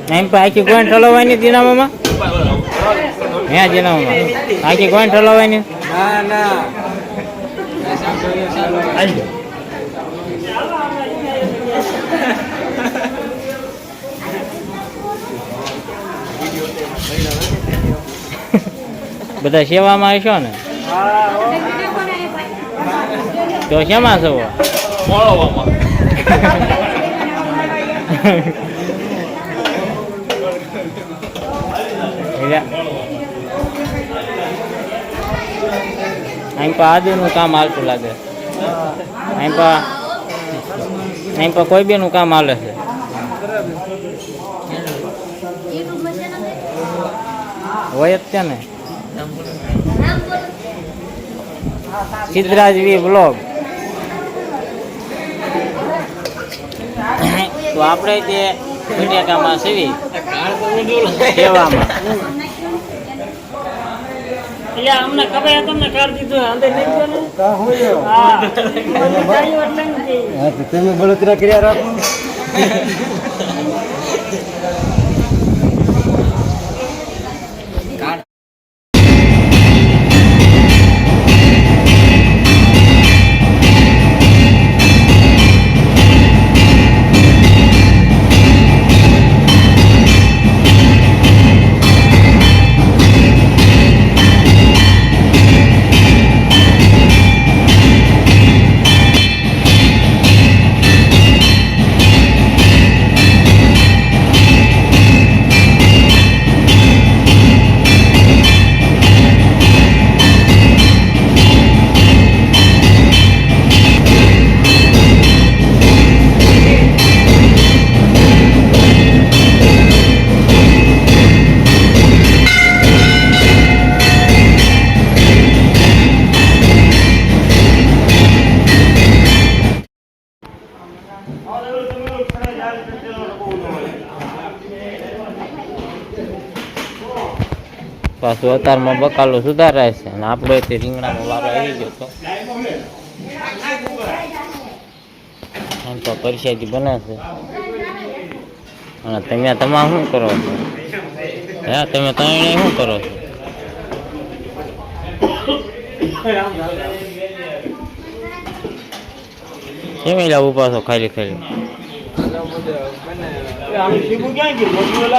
એમ પણ આખી ગોઈન ઠલવવાની દિનામાં હે દિનામાં આખી ગોઈન ઠલવવાની બધા સેવામાં આવશો ને તો શેમાં છો અહીં પર આદુનું કામ હાલતું લાગે અહીં પર કોઈ બેનું કામ હાલે છે હોય જ છે ને સિદ્ધરાજવી બ્લોગ તો આપણે જે બટેકામાં સીવી સેવામાં અમને ખબર તમને કરી દીધું અંદર નહીં તમે બળતરા કર્યા રાખો પાછું અતારમાં બકાલો સુધારાય છે અને આપણો તે રીંગણાનો વારો આવી ગયો તો એમ તો પરસાદી બને છે અને તમે શું કરો છો હે તમે ત્રણે શું કરો છો કેમ એલા ઉભા છો ખાલી ખાલી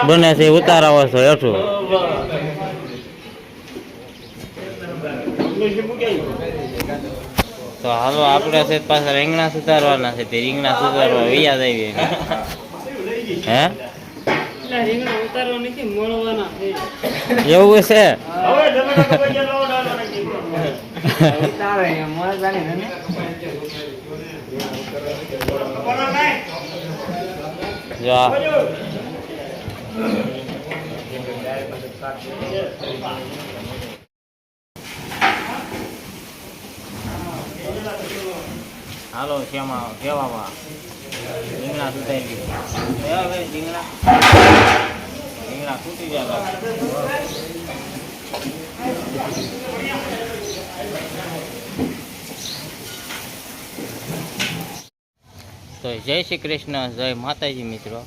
બને છે ઉતારાવો છો હેઠું તો હાલો આપણે છે પાછા રીંગણા સુધારવાના છે તે રીંગણા સુધારવા વૈયા આવી હે એવું છે જો હાલો શેમાં કેવામાં રીંગણા સુધારી રીંગણા તૂટી જાય તો જય શ્રી કૃષ્ણ જય માતાજી મિત્રો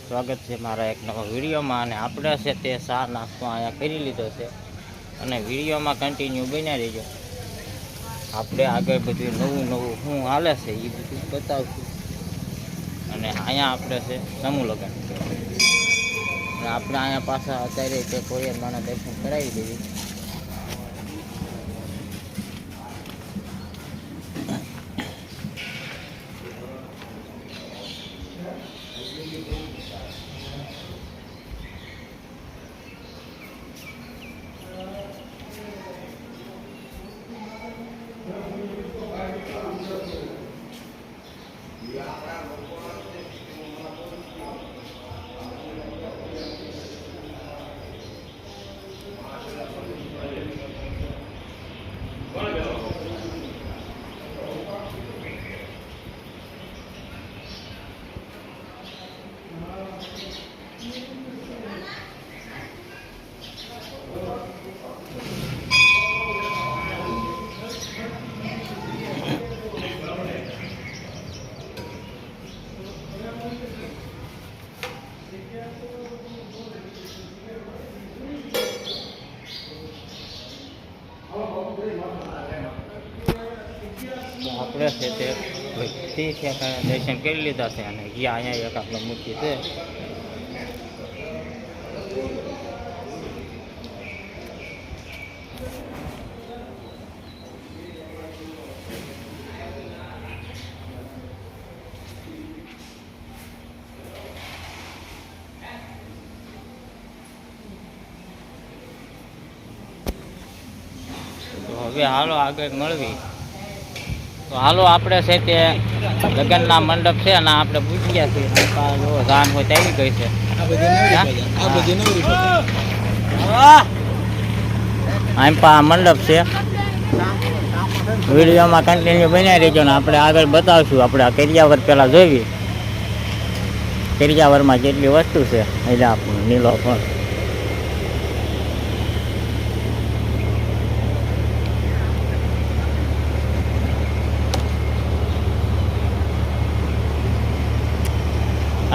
સ્વાગત છે મારા એક નવા વિડીયોમાં અને આપણે છે તે ચા નાસ્તો અહીંયા કરી લીધો છે અને વિડીયોમાં કન્ટિન્યુ બન્યા રહેજો આપણે આગળ બધું નવું શું હાલે છે એ બધું બતાવશું અને અહીંયા આપણે છે સમૂહ લગ્ન અને આપણે અહીંયા પાછા અત્યારે તે કોરિયરમાંના દર્શન કરાવી દઈએ તે ભક્તિ છે દર્શન કરી લીધા છે અને ગયા અહીંયા એક આપણો મૂર્તિ છે. તો હવે હાલો આગળ મળવી. તો હાલો આપણે છે તે લગ્નના મંડપ છે અને આપણે પૂછી ગયા છીએ જો જાન હોય તો આવી ગઈ છે. આમ પા મંડપ છે. વિડીયોમાં કન્ટિન્યુ બનાવી રહેજો ને આપણે આગળ બતાવશું. આપણે આ કરિયાવર પહેલાં જોઈવી કરિયાવરમાં જેટલી વસ્તુ છે એટલે આપણું નીલો પણ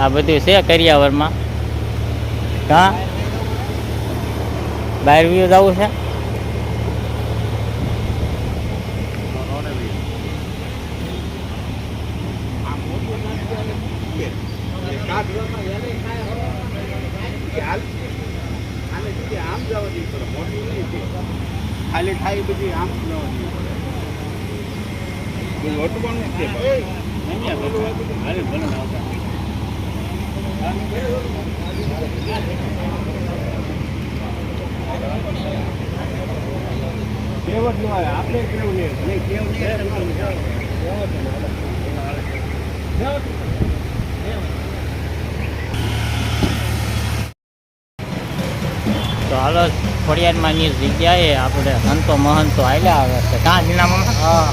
આ બધું છે કરિયાવરમાં. કાં બહાર વ્યૂ જવું છે. ખાલી થાય બધી આમ આપણે કેવું તો હાલો ખોડિયારમાંની જગ્યાએ આપણે સંતો મહંતો આવ્યા આવે છે. કાં જીનામાં હા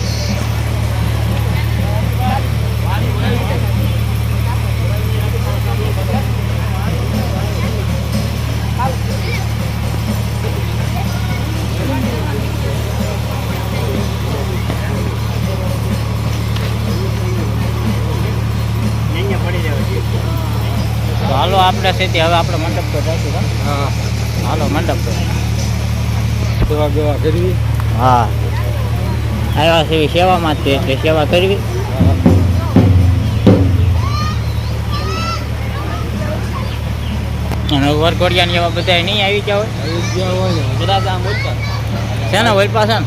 તો હાલો આપણે છે તે હવે આપણે મંડપ પર જઈશું. હા હાલો મંડપ પર. સેવા બેવા કરવી. હા આવ્યા છે એવી સેવામાં જ છે એટલે સેવા કરવી. અને વરઘોડિયાની એવા બધા નહીં આવી ગયા હોય કદાચ આમ બોલતા છે ને વોલ પાસે ને.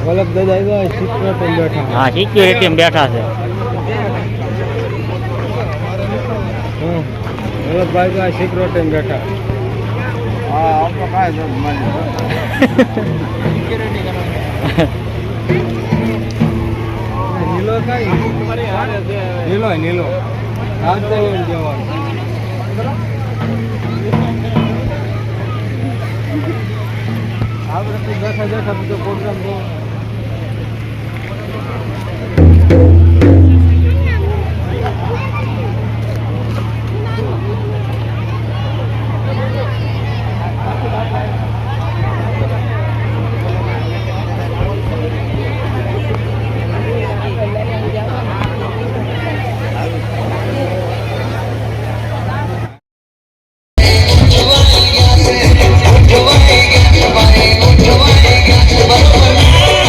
વલ્લભ દાદા આવ્યા સિક્યોરિટી બેઠા. હા સિક્યોરિટી બેઠા છે. વલ્લભભાઈ તો સિક્યોરિટી બેઠા. હા આપણે કાંઈ નીલો કઈ નીલો નીલો આવતો જવાનું. આપણે બેઠા બેઠા બધો પ્રોગ્રામ બહુ ઉઠવાઈ ગયા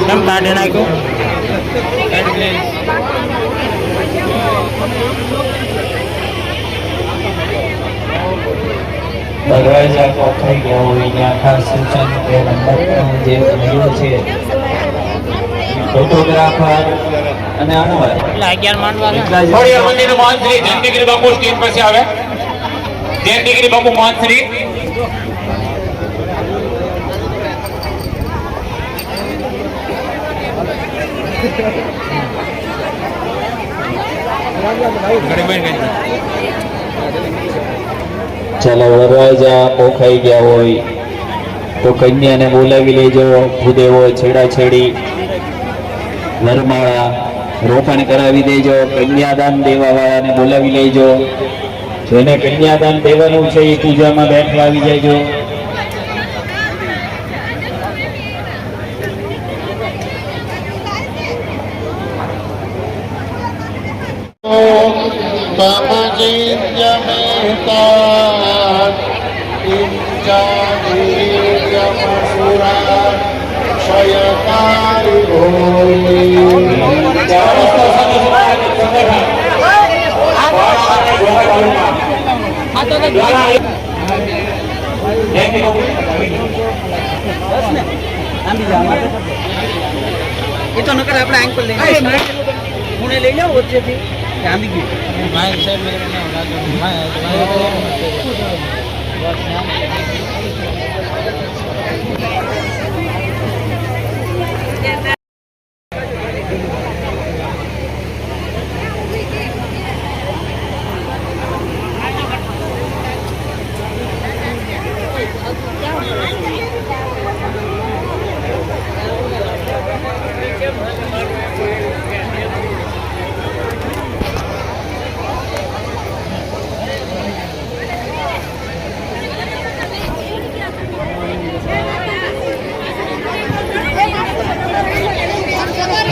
કેમ કાઢી નાખ્યું? દરવાજા કોઠાઈ ગયા હોય ત્યાં ખાસ સૂચન કે મંડપનું જે મળ્યું છે ફોટોગ્રાફર અને અનવર એટલે 11 માંડવા છે. ખોડિયાર મંદિરનું મોહન શ્રી જયંતિગીરી બાપુ સ્ટેજ પાસે આવે. જયંતિગીરી બાપુ મોહન શ્રી ચાલો દરવાજા પોખાઈ ગયા હોય તો કન્યાને બોલાવી લેજો. ભૂદેવો છેડાછેડી વરમાળા રોપણ કરાવી દેજો. કન્યાદાન દેવા વાળાને બોલાવી લેજો. જેને કન્યાદાન દેવાનું છે એ પૂજામાં બેઠવા આવી જજો. એ તો નકર આપણે આંખ પર લઈને હું લઈ જાઉં વચ્ચેથી આંબી ગયું માઇક સાઈડ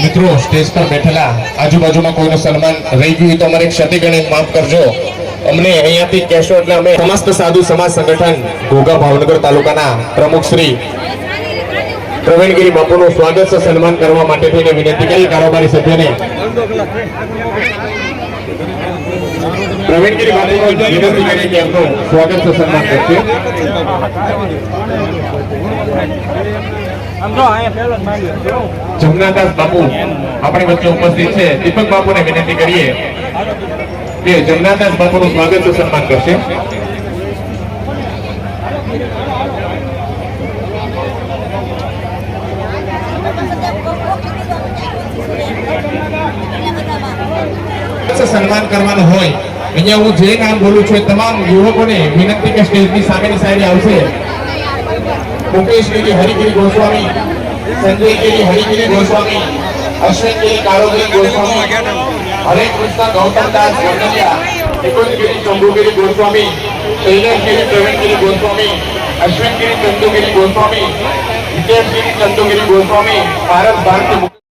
મિત્રો સ્ટેજ પર બેઠેલા આજુબાજુમાં કોઈનું સન્માન રહી ગયું હોય તો અમારે ક્ષતિ ગણી માફ કરજો. અમને અહીંયાથી કહેશો એટલે અમે સમસ્ત સાધુ સમાજ સંગઠન ઘોઘા ભાવનગર તાલુકાના પ્રમુખ શ્રી પ્રવીણગીરી બાપુનું સ્વાગત છે સન્માન કરવા માટે થઈને વિનંતી કરી કારોબારી સભ્યને પ્રવીણગીરી બાપુને વિનંતી કરી કે એમનું સ્વાગત છે સન્માન કરશે. જમનાદાસ બાપુ આપણી વચ્ચે ઉપસ્થિત છે. દીપક બાપુને વિનંતી કરીએ કે જમનાદાસ બાપુનું સ્વાગત છે સન્માન કરશે. સન્માન કરવાનું હોય અહીંયા હું જે નામ બોલું છું એ તમામ યુવકોને વિનંતી કે સ્ટેજની સામેની સાઈડે આવશે. મુકેશગીરી હરિગીરી ગોસ્વામી, સંજયગીરી હરિગીરી ગોસ્વામી, અશ્વિનગીરી કાળોગીરી ગોસ્વામી, હરે કૃષ્ણ ગૌતમદાસ ગોંડલિયા, નિકુંજગીરી શંભુગીરી ગોસ્વામી, શૈલેષગીરી પ્રવીણગીરી ગોસ્વામી, અશ્વિનગીરી ચંદુગીરી ગોસ્વામી, વિજયગીરી ચંદુગીરી ગોસ્વામી, ભારત ભારતી